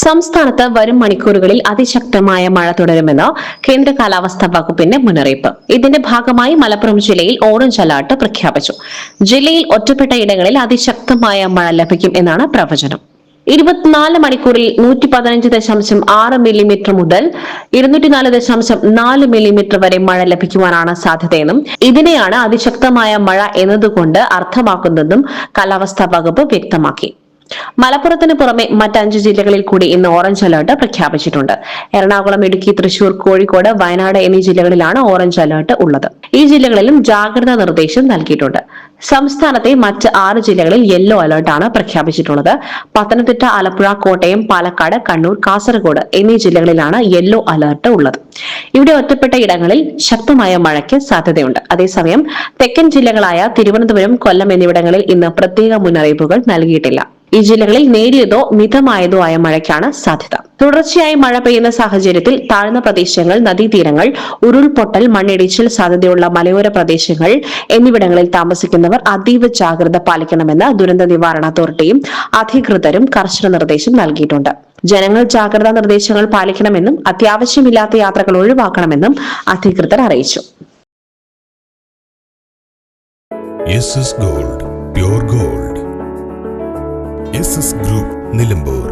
സംസ്ഥാനത്ത് വരും മണിക്കൂറുകളിൽ അതിശക്തമായ മഴ തുടരുമെന്ന് കേന്ദ്ര കാലാവസ്ഥാ വകുപ്പിന്റെ മുന്നറിയിപ്പ്. ഇതിന്റെ ഭാഗമായി മലപ്പുറം ജില്ലയിൽ ഓറഞ്ച് അലർട്ട് പ്രഖ്യാപിച്ചു. ജില്ലയിൽ ഒറ്റപ്പെട്ട ഇടങ്ങളിൽ അതിശക്തമായ മഴ ലഭിക്കും എന്നാണ് പ്രവചനം. 24 മണിക്കൂറിൽ 115.6 മില്ലിമീറ്റർ മുതൽ 204.4 മില്ലിമീറ്റർ വരെ മഴ ലഭിക്കുവാനാണ് സാധ്യതയെന്നും ഇതിനെയാണ് അതിശക്തമായ മഴ എന്നതുകൊണ്ട് അർത്ഥമാക്കുന്നതെന്നും കാലാവസ്ഥാ വകുപ്പ് വ്യക്തമാക്കി. മലപ്പുറത്തിന് പുറമെ മറ്റ് 5 ജില്ലകളിൽ കൂടി ഇന്ന് ഓറഞ്ച് അലർട്ട് പ്രഖ്യാപിച്ചിട്ടുണ്ട്. എറണാകുളം, ഇടുക്കി, തൃശൂർ, കോഴിക്കോട്, വയനാട് എന്നീ ജില്ലകളിലാണ് ഓറഞ്ച് അലർട്ട് ഉള്ളത്. ഈ ജില്ലകളിലും ജാഗ്രതാ നിർദ്ദേശം നൽകിയിട്ടുണ്ട്. സംസ്ഥാനത്തെ മറ്റ് 6 ജില്ലകളിൽ യെല്ലോ അലർട്ടാണ് പ്രഖ്യാപിച്ചിട്ടുള്ളത്. പത്തനംതിട്ട, ആലപ്പുഴ, കോട്ടയം, പാലക്കാട്, കണ്ണൂർ, കാസർഗോഡ് എന്നീ ജില്ലകളിലാണ് യെല്ലോ അലർട്ട് ഉള്ളത്. ഇവിടെ ഒറ്റപ്പെട്ട ഇടങ്ങളിൽ ശക്തമായ മഴയ്ക്ക് സാധ്യതയുണ്ട്. അതേസമയം തെക്കൻ ജില്ലകളായ തിരുവനന്തപുരം, കൊല്ലം എന്നിവിടങ്ങളിൽ ഇന്ന് പ്രത്യേക മുന്നറിയിപ്പുകൾ നൽകിയിട്ടില്ല. ഈ ജില്ലകളിൽ നേരിയതോ മിതമായതോ ആയ മഴയ്ക്കാണ് സാധ്യത. തുടർച്ചയായി മഴ പെയ്യുന്ന സാഹചര്യത്തിൽ താഴ്ന്ന പ്രദേശങ്ങൾ, നദീതീരങ്ങൾ, ഉരുൾപൊട്ടൽ, മണ്ണിടിച്ചിൽ സാധ്യതയുള്ള മലയോര പ്രദേശങ്ങൾ എന്നിവിടങ്ങളിൽ താമസിക്കുന്നവർ അതീവ ജാഗ്രത പാലിക്കണമെന്ന് ദുരന്ത നിവാരണ അതോറിറ്റിയും അധികൃതരും കർശന നിർദ്ദേശം നൽകിയിട്ടുണ്ട്. ജനങ്ങൾ ജാഗ്രതാ നിർദ്ദേശങ്ങൾ പാലിക്കണമെന്നും അത്യാവശ്യമില്ലാത്ത യാത്രകൾ ഒഴിവാക്കണമെന്നും അധികൃതർ അറിയിച്ചു. Gold, pure gold. S S group, Nilambur.